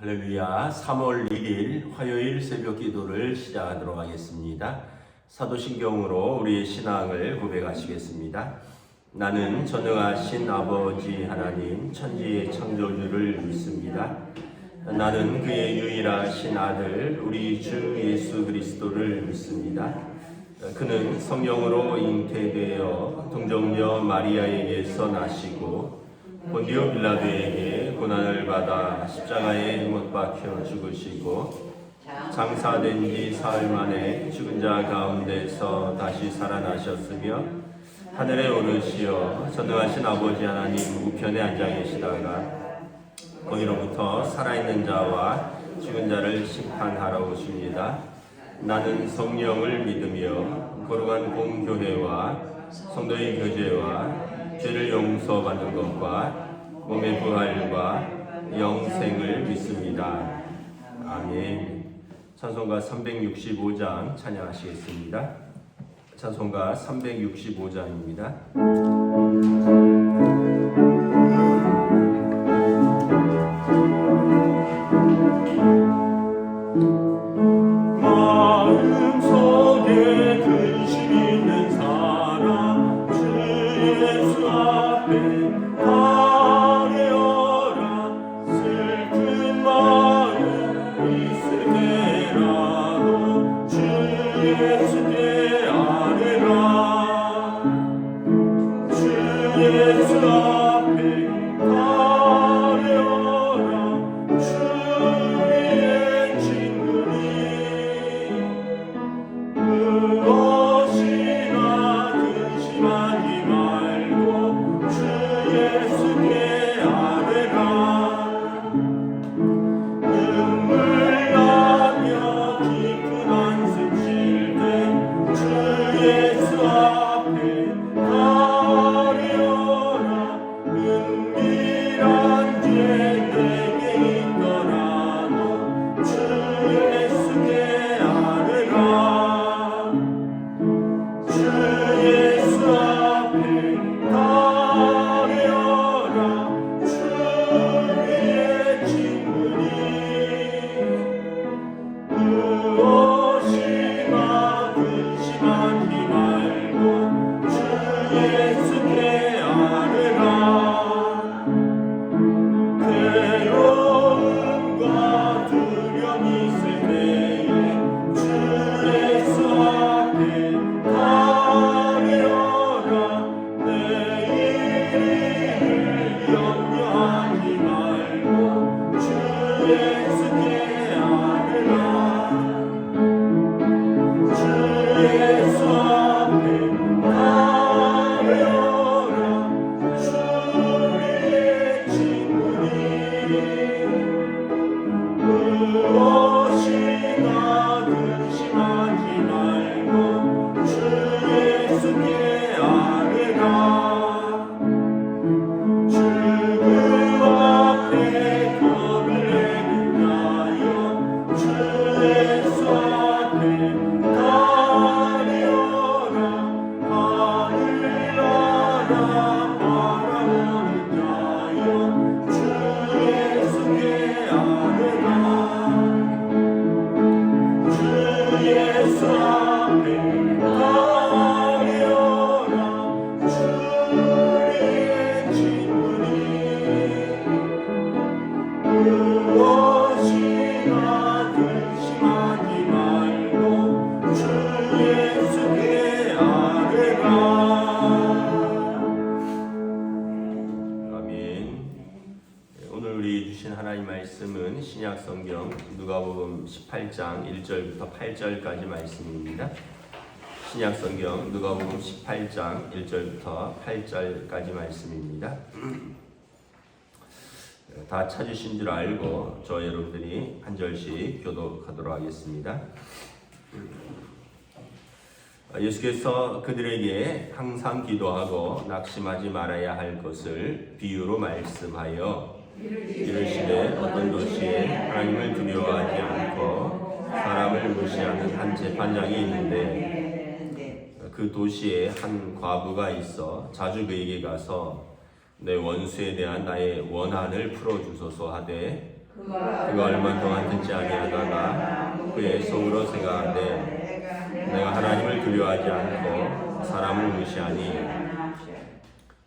할렐루야. 3월 1일 화요일 새벽 기도를 시작하도록 하겠습니다. 사도신경으로 우리의 신앙을 고백하시겠습니다. 나는 전능하신 아버지 하나님 천지의 창조주를 믿습니다. 나는 그의 유일하신 아들 우리 주 예수 그리스도를 믿습니다. 그는 성령으로 잉태되어 동정녀 마리아에게서 나시고 본디오 빌라도에게 고난을 받아 십자가에 못 박혀 죽으시고 장사된 지 사흘 만에 죽은 자 가운데서 다시 살아나셨으며 하늘에 오르시어 전능하신 아버지 하나님 우편에 앉아 계시다가 거기로부터 살아있는 자와 죽은 자를 심판하러 오십니다. 나는 성령을 믿으며 거룩한 공교회와 성도의 교제와 죄를 용서받는 것과 몸의 부활과 영생을 믿습니다. 아멘. 찬송가 365장 찬양하시겠습니다. 찬송가 365장입니다. 마음속에 근심 있는 사람 주 예수 앞에 아뢰어라. 슬픈 마음 있을 때라도 주 예수께 아뢰라. 주 예수 앞에 아뢰어라. 주의 친구니 무엇이나 근심하지 말고 주 예수께 아뢰라. 눈물 나며 깊은 한숨 쉴 때 주 예수 앞에 아뢰어라. 은밀한 죄 내게 있더라도 주 예수께 아뢰라. 주 예수 앞에 아뢰어라. 주의 친구니 무엇이나 근심하지 말고 주 예수께 아뢰라. 괴로움과 두려움 있을 때에 주 예수 앞에 아뢰어라. 내일을 염려하지 말고 주 예수께 아뢰라. 주 예수 앞에 아뢰어라. 주의 친구니 무엇이나 근심하지 말고 주 예수께 아뢰라. 주그 앞에 겁을 내는 자여 주 예수 앞에 아뢰어라. 하늘 나라 바라보는 자여 주 예수께 아뢰라. 주 예수 앞에 아뢰어라. 주의 친구니 무엇이나 근심하지 말고 주 예수께 아뢰라. 아멘. 오늘 우리 주신 하나님 말씀은 신약 성경 누가복음 18장 1절부터 8절까지 말씀입니다. 신약 성경 누가복음 18장 1절부터 8절까지 말씀입니다. 다 찾으신 줄 알고 저 여러분들이 한 절씩 교독하도록 하겠습니다. 예수께서 그들에게 항상 기도하고 낙심하지 말아야 할 것을 비유로 말씀하여 이르시되 어떤 도시에 하나님을 두려워하지 않고 사람을 무시하는 한 재판장이 있는데 그 도시에 한 과부가 있어 자주 그에게 가서 내 원수에 대한 나의 원한을 풀어주소서 하되 그가 얼마 동안 듣지 아니하다가 그의 속으로 생각하되 내가 하나님을 두려워하지 않고 사람을 무시하니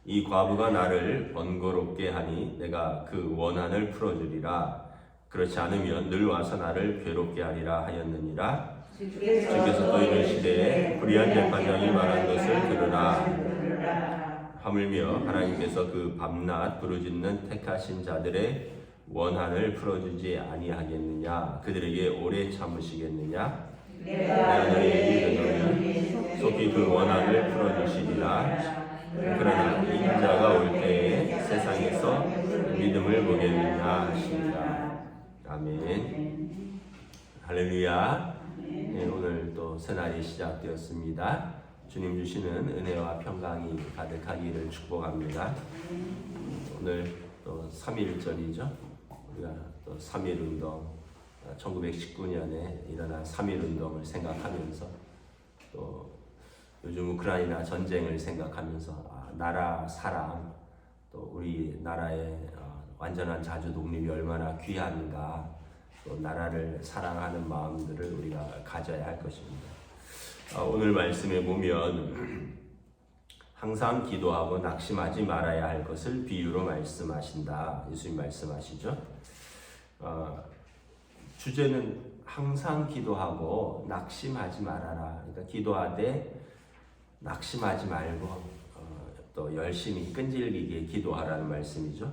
이 과부가 나를 번거롭게 하니 내가 그 원한을 풀어주리라. 그렇지 않으면 늘 와서 나를 괴롭게 하리라 하였느니라. 주께서 또 이르시되 불의한 재판장이 말한 것을 들으라. 하물며 하나님께서 그 밤낮 부르짖는 택하신 자들의 원한을 풀어주지 아니하겠느냐. 그들에게 오래 참으시겠느냐. 내가 너희에게 이르노니 속히 그 원한을 풀어주시리라. 그러나 인자가 올 때에 세상에서 믿음을 보겠느냐 하시니라. 아멘. 할렐루야. 네, 오늘 또 새날이 시작되었습니다. 주님 주시는 은혜와 평강이 가득하기를 축복합니다. 오늘 또 3.1절이죠. 우리가 또 3.1운동, 1919년에 일어난 3.1운동을 생각하면서 또 요즘 우크라이나 전쟁을 생각하면서 나라 사랑, 또 우리 나라의 완전한 자주 독립이 얼마나 귀한가, 또 나라를 사랑하는 마음들을 우리가 가져야 할 것입니다. 오늘 말씀에 보면 항상 기도하고 낙심하지 말아야 할 것을 비유로 말씀하신다. 예수님 말씀하시죠. 주제는 항상 기도하고 낙심하지 말아라. 그러니까 기도하되 낙심하지 말고 또 열심히 끈질기게 기도하라는 말씀이죠.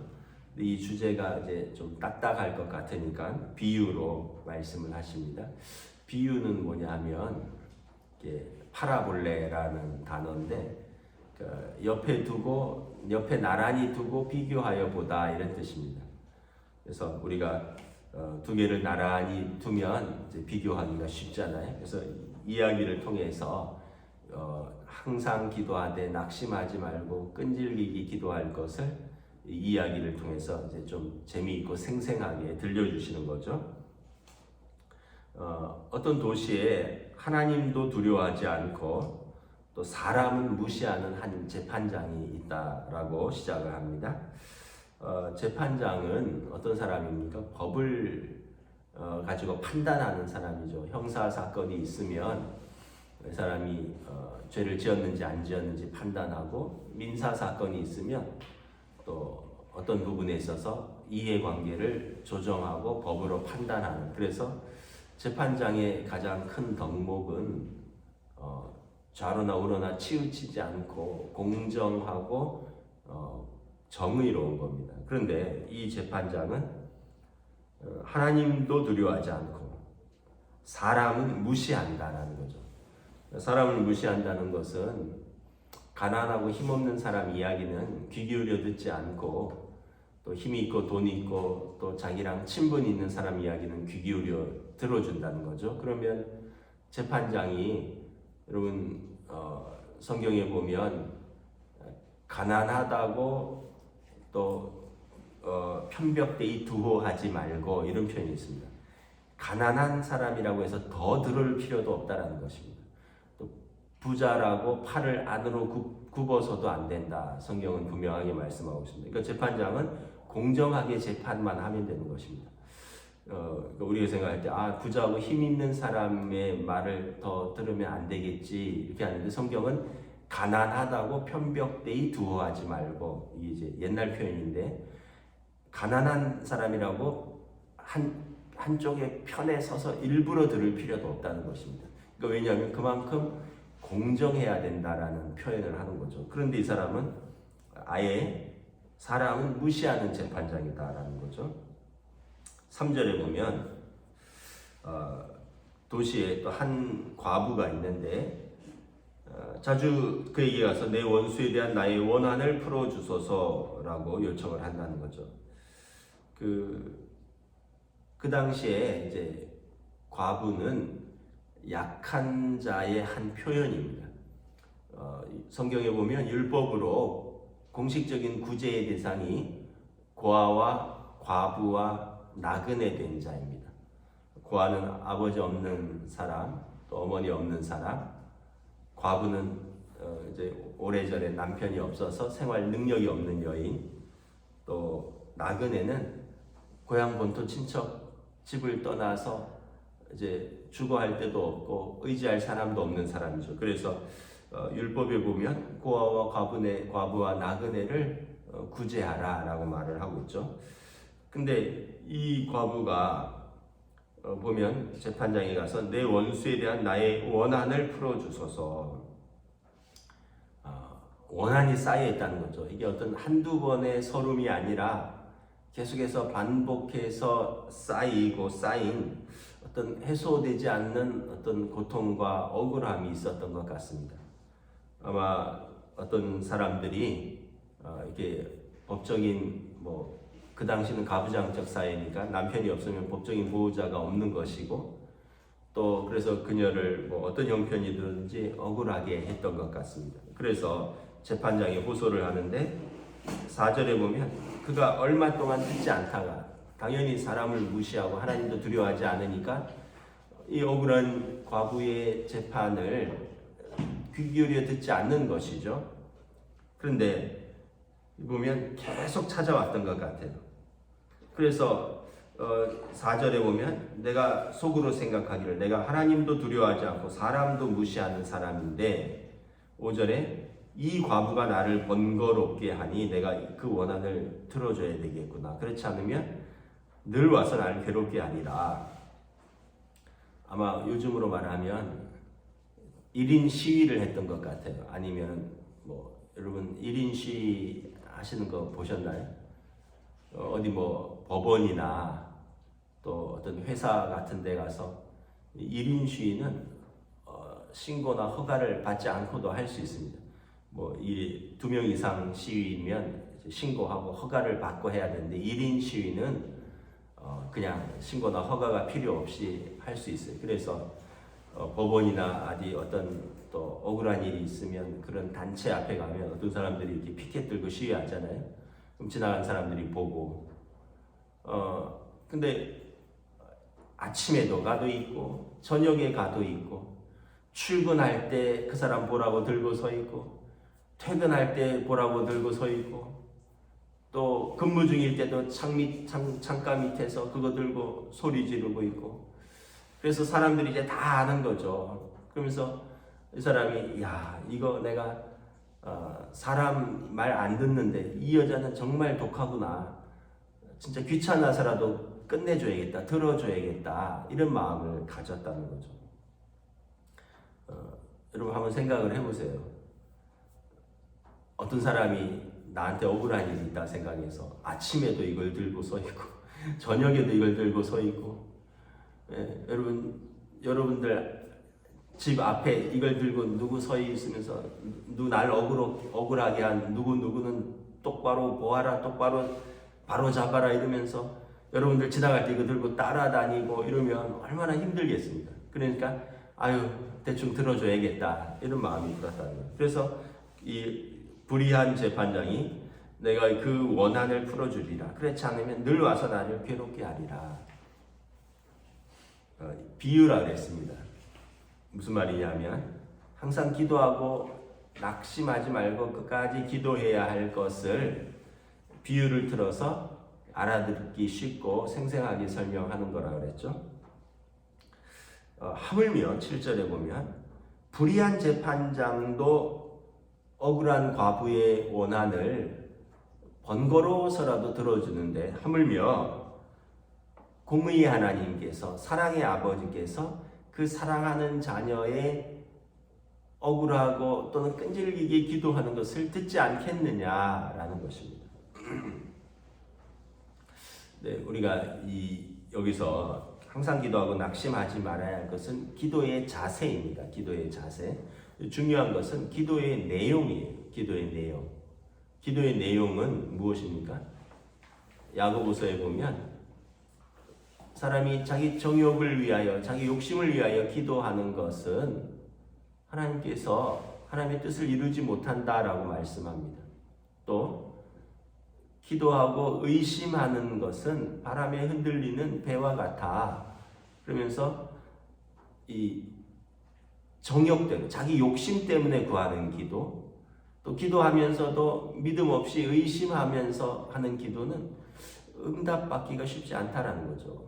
이 주제가 이제 좀 딱딱할 것 같으니까 비유로 말씀을 하십니다. 비유는 뭐냐면 파라볼레라는 단어인데 옆에 나란히 두고 비교하여 보다 이런 뜻입니다. 그래서 우리가 두 개를 나란히 두면 이제 비교하기가 쉽잖아요. 그래서 이야기를 통해서 항상 기도하되 낙심하지 말고 끈질기게 기도할 것을 이 이야기를 통해서 이제 좀 재미있고 생생하게 들려주시는 거죠. 어떤 도시에 하나님도 두려워하지 않고 또 사람은 무시하는 한 재판장이 있다라고 시작을 합니다. 재판장은 어떤 사람입니까? 법을 가지고 판단하는 사람이죠. 형사 사건이 있으면 그 사람이 죄를 지었는지 안 지었는지 판단하고, 민사 사건이 있으면 또 어떤 부분에 있어서 이해관계를 조정하고 법으로 판단하는, 그래서 재판장의 가장 큰 덕목은 좌로나 우로나 치우치지 않고 공정하고 정의로운 겁니다. 그런데 이 재판장은 하나님도 두려워하지 않고 사람은 무시한다라는 거죠. 사람을 무시한다는 것은 가난하고 힘없는 사람 이야기는 귀 기울여 듣지 않고, 또 힘이 있고 돈이 있고 또 자기랑 친분 있는 사람 이야기는 귀 기울여 들어준다는 거죠. 그러면 재판장이, 여러분 성경에 보면 가난하다고 또 편벽되이 두호하지 말고 이런 표현이 있습니다. 가난한 사람이라고 해서 더 들을 필요도 없다라는 것입니다. 또 부자라고 팔을 안으로 굽어서도 안 된다. 성경은 분명하게 말씀하고 있습니다. 그러니까 재판장은 공정하게 재판만 하면 되는 것입니다. 우리가 생각할 때 부자하고 힘 있는 사람의 말을 더 들으면 안 되겠지 이렇게 하는데, 성경은 가난하다고 편벽되이 두어하지 말고, 이게 이제 옛날 표현인데, 가난한 사람이라고 한쪽의 편에 서서 일부러 들을 필요도 없다는 것입니다. 그러니까 왜냐하면 그만큼 공정해야 된다라는 표현을 하는 거죠. 그런데 이 사람은 아예 사람은 무시하는 재판장이다라는 거죠. 3절에 보면 도시에 또 한 과부가 있는데 자주 그에게 가서 내 원수에 대한 나의 원한을 풀어주소서라고 요청을 한다는 거죠. 그 당시에 이제 과부는 약한 자의 한 표현입니다. 성경에 보면 율법으로 공식적인 구제의 대상이 고아와 과부와 나그네 된 자입니다. 고아는 아버지 없는 사람, 또 어머니 없는 사람, 과부는 이제 오래전에 남편이 없어서 생활 능력이 없는 여인, 또 나그네는 고향 본토 친척 집을 떠나서 이제 주거할 데도 없고 의지할 사람도 없는 사람이죠. 그래서 율법에 보면 고아와 과부와 나그네를 구제하라라고 말을 하고 있죠. 근데 이 과부가 보면 재판장에 가서 내 원수에 대한 나의 원한을 풀어주소서. 원한이 쌓여 있다는 거죠. 이게 어떤 한두 번의 서름이 아니라 계속해서 반복해서 쌓인 어떤 해소되지 않는 어떤 고통과 억울함이 있었던 것 같습니다. 아마 어떤 사람들이 이렇게 법적인 그 당시는 가부장적 사회니까 남편이 없으면 법적인 보호자가 없는 것이고 또 그래서 그녀를 어떤 형편이든지 억울하게 했던 것 같습니다. 그래서 재판장이 호소를 하는데 4절에 보면 그가 얼마 동안 듣지 않다가 당연히 사람을 무시하고 하나님도 두려워하지 않으니까 이 억울한 과부의 재판을 귀 기울여 듣지 않는 것이죠. 그런데 보면 계속 찾아왔던 것 같아요. 그래서 4절에 보면 내가 속으로 생각하기를 내가 하나님도 두려워하지 않고 사람도 무시하는 사람인데 5절에 이 과부가 나를 번거롭게 하니 내가 그 원한을 들어줘야 되겠구나. 그렇지 않으면 늘 와서 나를 괴롭게 하리라. 아마 요즘으로 말하면 1인 시위를 했던 것 같아요. 아니면 여러분 1인 시위 하시는 거 보셨나요? 어디 법원이나 또 어떤 회사 같은 데 가서 1인 시위는 신고나 허가를 받지 않고도 할 수 있습니다. 이 2명 이상 시위면 신고하고 허가를 받고 해야 되는데 1인 시위는 그냥 신고나 허가가 필요 없이 할 수 있어요. 그래서 법원이나 어떤 또 억울한 일이 있으면 그런 단체 앞에 가면 어떤 사람들이 이렇게 피켓 들고 시위하잖아요. 그럼 지나간 사람들이 보고 근데 아침에도 가도 있고 저녁에 가도 있고 출근할 때 그 사람 보라고 들고 서 있고 퇴근할 때 보라고 들고 서 있고 또 근무 중일 때도 창가 밑에서 그거 들고 소리 지르고 있고 그래서 사람들이 이제 다 아는 거죠. 그러면서 이 사람이 이거 내가 사람 말 안 듣는데 이 여자는 정말 독하구나. 진짜 귀찮아서라도 끝내줘야겠다. 들어줘야겠다. 이런 마음을 가졌다는 거죠. 여러분 한번 생각을 해보세요. 어떤 사람이 나한테 억울한 일이 있다 생각해서 아침에도 이걸 들고 서 있고 저녁에도 이걸 들고 서 있고 여러분들 집 앞에 이걸 들고 누구 서 있으면서 날 억울하게 한 누구는 똑바로 보아라, 똑바로 바로 잡아라 이러면서 여러분들 지나갈 때 이거 들고 따라다니고 이러면 얼마나 힘들겠습니까? 그러니까 대충 들어줘야겠다 이런 마음이 들었다는 거예요. 그래서 이 불의한 재판장이 내가 그 원한을 풀어주리라. 그렇지 않으면 늘 와서 나를 괴롭게 하리라. 비유라 그랬습니다. 무슨 말이냐면 항상 기도하고 낙심하지 말고 끝까지 기도해야 할 것을 비유를 들어서 알아듣기 쉽고 생생하게 설명하는 거라 그랬죠. 하물며 7절에 보면 불의한 재판장도 억울한 과부의 원한을 번거로워서라도 들어주는데 하물며 공의의 하나님께서 사랑의 아버지께서 그 사랑하는 자녀의 억울하고 또는 끈질기게 기도하는 것을 듣지 않겠느냐라는 것입니다. 네, 우리가 여기서 항상 기도하고 낙심하지 말아야 할 것은 기도의 자세입니다. 기도의 자세. 중요한 것은 기도의 내용이에요. 기도의 내용. 기도의 내용은 무엇입니까? 야고보서에 보면 사람이 자기 정욕을 위하여, 자기 욕심을 위하여 기도하는 것은 하나님께서 하나님의 뜻을 이루지 못한다라고 말씀합니다. 또 기도하고 의심하는 것은 바람에 흔들리는 배와 같아. 그러면서 이 정욕대로, 자기 욕심 때문에 구하는 기도, 또 기도하면서도 믿음 없이 의심하면서 하는 기도는 응답받기가 쉽지 않다라는 거죠.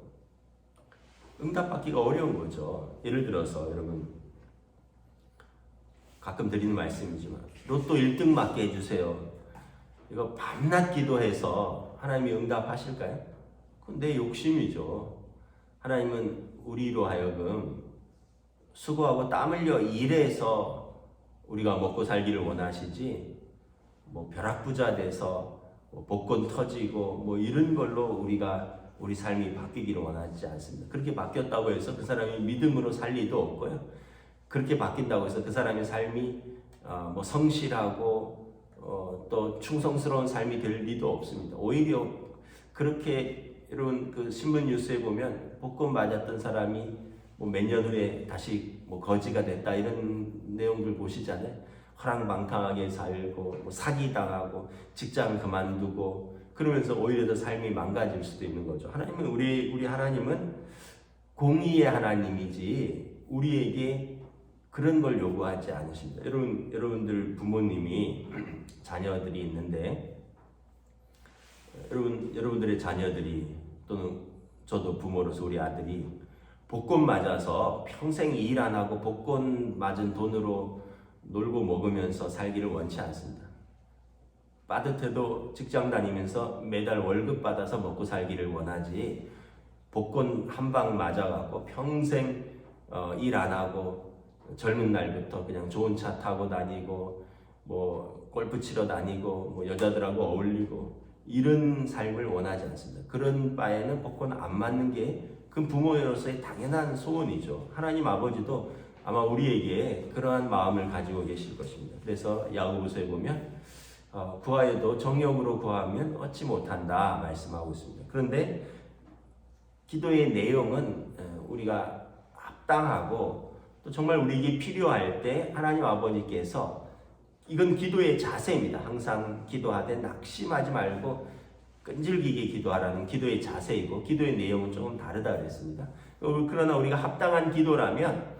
응답받기가 어려운 거죠. 예를 들어서 여러분 가끔 드리는 말씀이지만 로또 1등 맞게 해주세요. 이거 밤낮 기도해서 하나님이 응답하실까요? 그건 내 욕심이죠. 하나님은 우리로 하여금 수고하고 땀 흘려 일해서 우리가 먹고 살기를 원하시지 뭐 벼락부자 돼서 뭐 복권 터지고 뭐 이런 걸로 우리 삶이 바뀌기를 원하지 않습니다. 그렇게 바뀌었다고 해서 그 사람이 믿음으로 살 리도 없고요. 그렇게 바뀐다고 해서 그 사람의 삶이 뭐 성실하고 또 충성스러운 삶이 될 리도 없습니다. 오히려 그렇게 여러분 그 신문 뉴스에 보면 복권 맞았던 사람이 뭐 몇 년 후에 다시 뭐 거지가 됐다 이런 내용들 보시잖아요. 허랑방탕하게 살고 뭐 사기 당하고 직장 그만두고 그러면서 오히려 더 삶이 망가질 수도 있는 거죠. 하나님은 우리 하나님은 공의의 하나님이지 우리에게 그런 걸 요구하지 않으십니다. 여러분들 부모님이 자녀들이 있는데 여러분들의 자녀들이 또는 저도 부모로서 우리 아들이 복권 맞아서 평생 일 안 하고 복권 맞은 돈으로 놀고 먹으면서 살기를 원치 않습니다. 빠듯해도 직장 다니면서 매달 월급 받아서 먹고 살기를 원하지 복권 한 방 맞아갖고 평생 일 안 하고 젊은 날부터 그냥 좋은 차 타고 다니고 뭐 골프 치러 다니고 뭐 여자들하고 어울리고 이런 삶을 원하지 않습니다. 그런 바에는 복권 안 맞는 게 그 부모로서의 당연한 소원이죠. 하나님 아버지도 아마 우리에게 그러한 마음을 가지고 계실 것입니다. 그래서 야고보서에 보면 구하여도 정욕으로 구하면 얻지 못한다 말씀하고 있습니다. 그런데 기도의 내용은 우리가 합당하고 또 정말 우리에게 필요할 때 하나님 아버지께서 이건 기도의 자세입니다. 항상 기도하되 낙심하지 말고 끈질기게 기도하라는 기도의 자세이고 기도의 내용은 조금 다르다 그랬습니다. 그러나 우리가 합당한 기도라면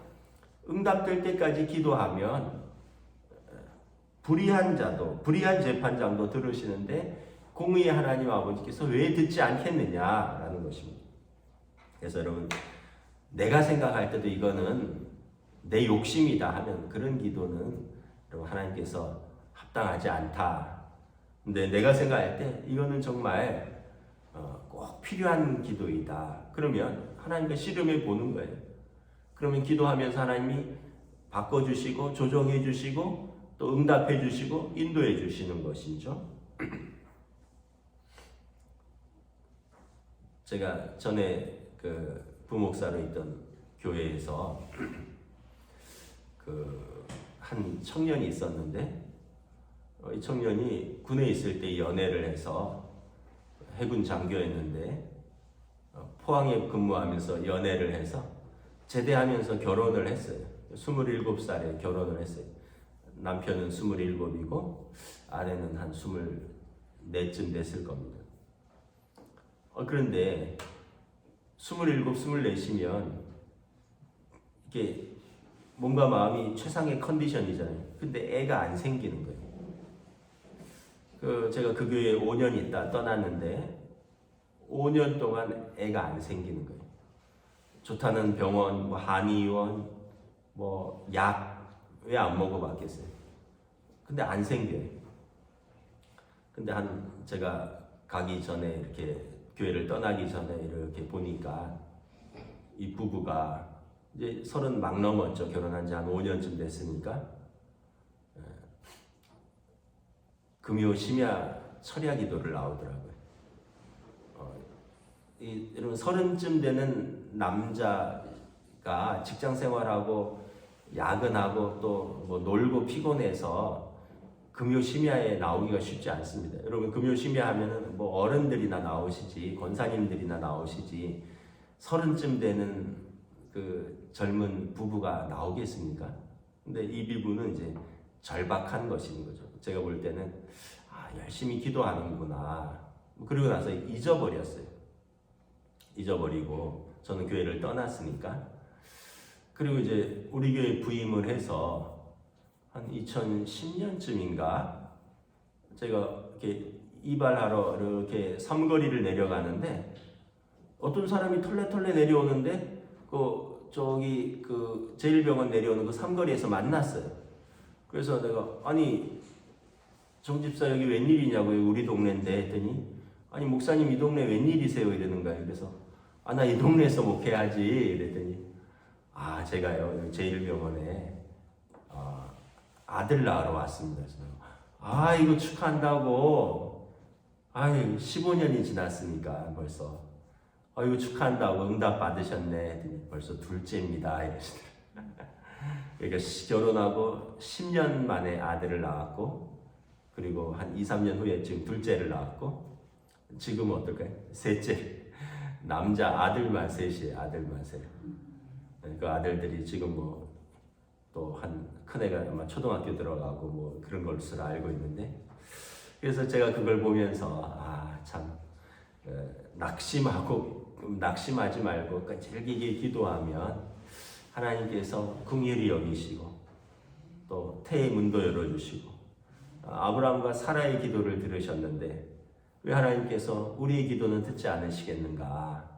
응답될 때까지 기도하면 불의한 재판장도 들으시는데 공의의 하나님 아버지께서 왜 듣지 않겠느냐라는 것입니다. 그래서 여러분 내가 생각할 때도 이거는 내 욕심이다 하면 그런 기도는 여러분 하나님께서 합당하지 않다. 근데 내가 생각할 때 이거는 정말 꼭 필요한 기도이다. 그러면 하나님과 씨름해 보는 거예요. 그러면 기도하면서 하나님이 바꿔주시고 조정해 주시고 또 응답해 주시고 인도해 주시는 것이죠. 제가 전에 그 부목사로 있던 교회에서 그 한 청년이 있었는데 이 청년이 군에 있을 때 연애를 해서 해군 장교였는데 포항에 근무하면서 연애를 해서 제대하면서 결혼을 했어요. 27살에 결혼을 했어요. 남편은 27이고 아내는 한 24쯤 됐을 겁니다. 그런데 27, 24이면 이게 뭔가 마음이 최상의 컨디션이잖아요. 근데 애가 안 생기는 거예요. 제가 그 교회에 5년 있다 떠났는데 5년 동안 애가 안 생기는 거예요. 좋다는 병원, 뭐 한의원, 뭐 약 왜 안 먹어봤겠어요. 근데 안 생겨요. 근데 제가 가기 전에 이렇게 교회를 떠나기 전에 이렇게 보니까 이 부부가 이제 30 막 넘었죠. 결혼한 지 한 5년쯤 됐으니까 금요 심야 철야 기도를 나오더라고요. 여러분 30쯤 되는 남자가 직장 생활하고 야근하고 또 뭐 놀고 피곤해서 금요 심야에 나오기가 쉽지 않습니다. 여러분 금요 심야 하면은 뭐 어른들이나 나오시지 권사님들이나 나오시지 30쯤 되는 그 젊은 부부가 나오겠습니까? 근데 이 부부는 이제 절박한 것인 거죠. 제가 볼 때는 열심히 기도하는구나. 그리고 나서 잊어버렸어요. 잊어버리고 저는 교회를 떠났으니까. 그리고 이제 우리 교회 부임을 해서 한 2010년쯤인가 제가 이렇게 이발하러 이렇게 삼거리를 내려가는데 어떤 사람이 털레털레 내려오는데 저기 제1병원 내려오는 그 삼거리에서 만났어요. 그래서 내가 아니 정 집사 여기 웬일이냐고요, 우리 동네인데 했더니 아니 목사님 이 동네 웬일이세요 이러는 거예요. 그래서 아 나 이 동네에서 목회하지 이랬더니 아 제가요 제1병원에 아들 낳으러 왔습니다. 그래서 아 이거 축하한다고 아유 15년이 지났으니까 벌써 이거 축하한다고 응답 받으셨네 했더니 벌써 둘째입니다 이러시더라고요. 그러니까 결혼하고 10년 만에 아들을 낳았고 그리고 한 2, 3년 후에 지금 둘째를 낳았고 지금 어떨까요? 셋째 남자 아들만 셋이에요. 아들만 셋. 그 아들들이 지금 뭐 또 한 큰애가 아마 초등학교 들어가고 뭐 그런 것으로 알고 있는데 그래서 제가 그걸 보면서 참 낙심하지 말고 끈질기게 기도하면 하나님께서 긍휼히 여기시고 또 태의 문도 열어주시고 아브라함과 사라의 기도를 들으셨는데 왜 하나님께서 우리의 기도는 듣지 않으시겠는가?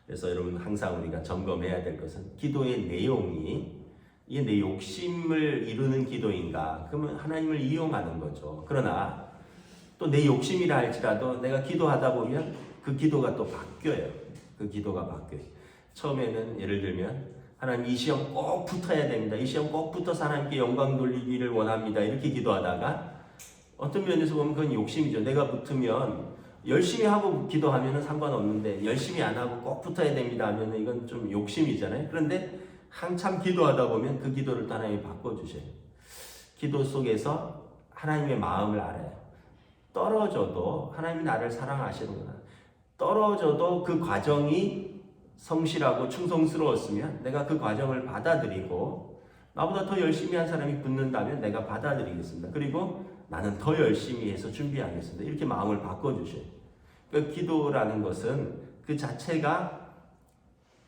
그래서 여러분 항상 우리가 점검해야 될 것은 기도의 내용이 이게 내 욕심을 이루는 기도인가? 그러면 하나님을 이용하는 거죠. 그러나 또 내 욕심이라 할지라도 내가 기도하다 보면 그 기도가 또 바뀌어요. 그 기도가 바뀌어요. 처음에는 예를 들면 하나님 이 시험 꼭 붙어야 됩니다. 이 시험 꼭 붙어서 하나님께 영광 돌리기를 원합니다. 이렇게 기도하다가 어떤 면에서 보면 그건 욕심이죠. 내가 붙으면 열심히 하고 기도하면 상관없는데 열심히 안 하고 꼭 붙어야 됩니다 하면 이건 좀 욕심이잖아요. 그런데 한참 기도하다 보면 그 기도를 또 하나님이 바꿔주셔요. 기도 속에서 하나님의 마음을 알아요. 떨어져도 하나님이 나를 사랑하시는구나. 떨어져도 그 과정이 성실하고 충성스러웠으면 내가 그 과정을 받아들이고 나보다 더 열심히 한 사람이 붙는다면 내가 받아들이겠습니다. 그리고 나는 더 열심히 해서 준비하겠습니다. 이렇게 마음을 바꿔주셔요. 그러니까 기도라는 것은 그 자체가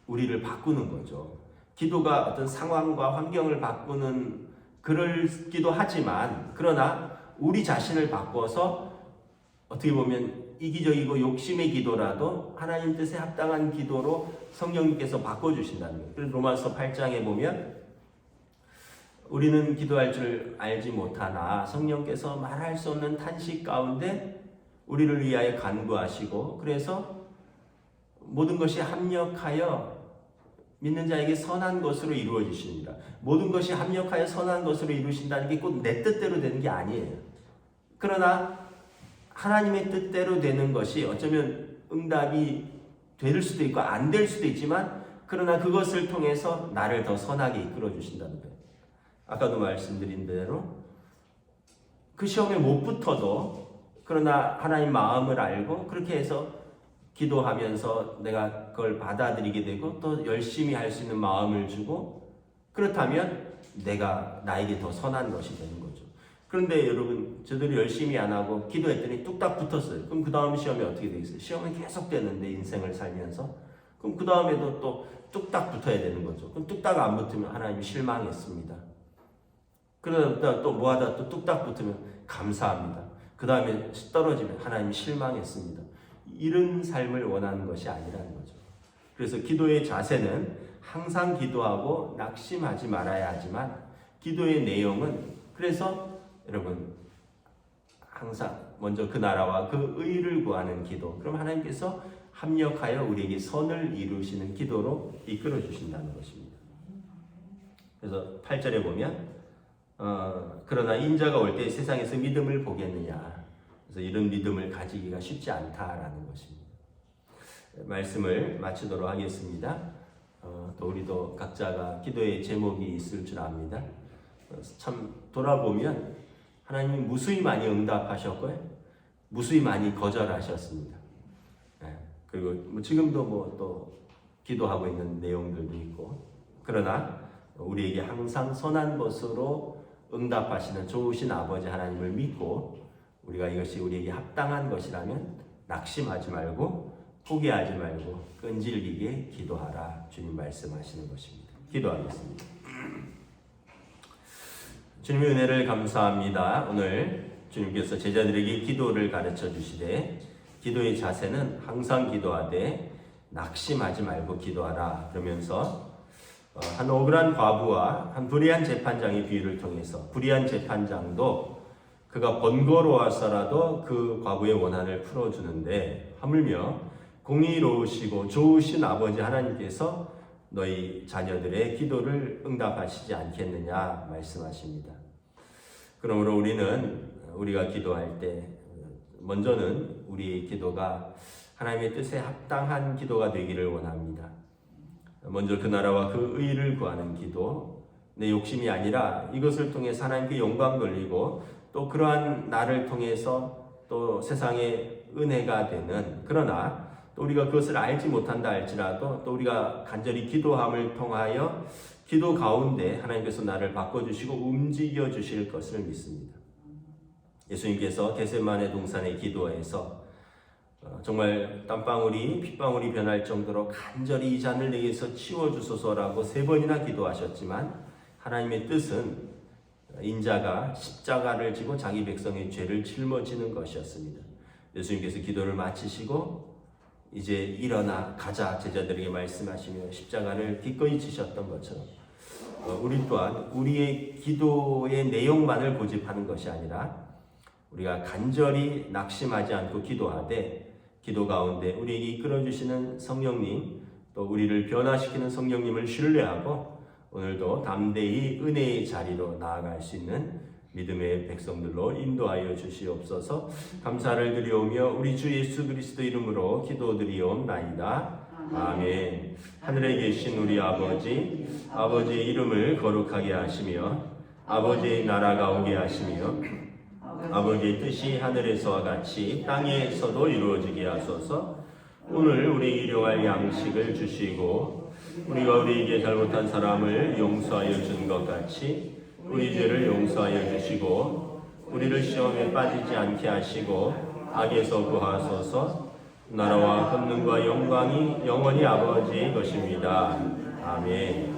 우리를 바꾸는 거죠. 기도가 어떤 상황과 환경을 바꾸는 그럴기도 하지만 그러나 우리 자신을 바꿔서 어떻게 보면 이기적이고 욕심의 기도라도 하나님 뜻에 합당한 기도로 성령님께서 바꿔주신다는 거예요. 그래서 로마서 8장에 보면 우리는 기도할 줄 알지 못하나 성령께서 말할 수 없는 탄식 가운데 우리를 위하여 간구하시고 그래서 모든 것이 합력하여 믿는 자에게 선한 것으로 이루어지십니다. 모든 것이 합력하여 선한 것으로 이루신다는 게 꼭 내 뜻대로 되는 게 아니에요. 그러나 하나님의 뜻대로 되는 것이 어쩌면 응답이 될 수도 있고 안 될 수도 있지만 그러나 그것을 통해서 나를 더 선하게 이끌어 주신다는 거예요. 아까도 말씀드린 대로 그 시험에 못 붙어도 그러나 하나님 마음을 알고 그렇게 해서 기도하면서 내가 그걸 받아들이게 되고 또 열심히 할 수 있는 마음을 주고 그렇다면 내가 나에게 더 선한 것이 되는 거죠. 그런데 여러분 저들이 열심히 안 하고 기도했더니 뚝딱 붙었어요. 그럼 그 다음 시험이 어떻게 되겠어요? 시험은 계속 되는데 인생을 살면서 그럼 그 다음에도 또 뚝딱 붙어야 되는 거죠. 그럼 뚝딱 안 붙으면 하나님이 실망했습니다. 그러다 또 뭐하다 또 뚝딱 붙으면 감사합니다. 그 다음에 떨어지면 하나님이 실망했습니다. 이런 삶을 원하는 것이 아니라는 거죠. 그래서 기도의 자세는 항상 기도하고 낙심하지 말아야 하지만 기도의 내용은 그래서 여러분 항상 먼저 그 나라와 그 의를 구하는 기도 그럼 하나님께서 합력하여 우리에게 선을 이루시는 기도로 이끌어 주신다는 것입니다. 그래서 8절에 보면 그러나 인자가 올 때 세상에서 믿음을 보겠느냐 그래서 이런 믿음을 가지기가 쉽지 않다라는 것입니다. 말씀을 마치도록 하겠습니다. 또 우리도 각자가 기도의 제목이 있을 줄 압니다. 참 돌아보면 하나님이 무수히 많이 응답하셨고요. 무수히 많이 거절하셨습니다. 그리고 지금도 뭐 또 기도하고 있는 내용들도 있고 그러나 우리에게 항상 선한 것으로 응답하시는 좋으신 아버지 하나님을 믿고 우리가 이것이 우리에게 합당한 것이라면 낙심하지 말고 포기하지 말고 끈질기게 기도하라 주님 말씀하시는 것입니다. 기도하겠습니다. 주님의 은혜를 감사합니다. 오늘 주님께서 제자들에게 기도를 가르쳐 주시되 기도의 자세는 항상 기도하되 낙심하지 말고 기도하라 그러면서 한 억울한 과부와 한 불의한 재판장의 비유를 통해서 불의한 재판장도 그가 번거로워서라도 그 과부의 원한을 풀어주는데 하물며 공의로우시고 좋으신 아버지 하나님께서 너희 자녀들의 기도를 응답하시지 않겠느냐 말씀하십니다. 그러므로 우리가 기도할 때 먼저는 우리 기도가 하나님의 뜻에 합당한 기도가 되기를 원합니다. 먼저 그 나라와 그 의를 구하는 기도, 내 욕심이 아니라 이것을 통해서 하나님께 영광 돌리고 또 그러한 나를 통해서 또 세상에 은혜가 되는, 그러나 또 우리가 그것을 알지 못한다 할지라도 또 우리가 간절히 기도함을 통하여 기도 가운데 하나님께서 나를 바꿔주시고 움직여 주실 것을 믿습니다. 예수님께서 겟세마네 동산의 기도에서 정말 땀방울이 핏방울이 변할 정도로 간절히 이 잔을 내게서 치워주소서라고 3번이나 기도하셨지만 하나님의 뜻은 인자가 십자가를 지고 자기 백성의 죄를 짊어지는 것이었습니다. 예수님께서 기도를 마치시고 이제 일어나 가자 제자들에게 말씀하시며 십자가를 기꺼이 지셨던 것처럼 우리 또한 우리의 기도의 내용만을 고집하는 것이 아니라 우리가 간절히 낙심하지 않고 기도하되 기도 가운데 우리에게 이끌어주시는 성령님 또 우리를 변화시키는 성령님을 신뢰하고 오늘도 담대히 은혜의 자리로 나아갈 수 있는 믿음의 백성들로 인도하여 주시옵소서. 감사를 드리오며 우리 주 예수 그리스도 이름으로 기도드리옵나이다. 아멘. 하늘에 계신 우리 아버지의 이름을 거룩하게 하시며 아버지의 나라가 오게 하시며 아버지의 뜻이 하늘에서와 같이 땅에서도 이루어지게 하소서. 오늘 우리 일용할 양식을 주시고 우리가 우리에게 잘못한 사람을 용서하여 준 것 같이 우리 죄를 용서하여 주시고 우리를 시험에 빠지지 않게 하시고 악에서 구하소서. 나라와 권능과 영광이 영원히 아버지의 것입니다. 아멘.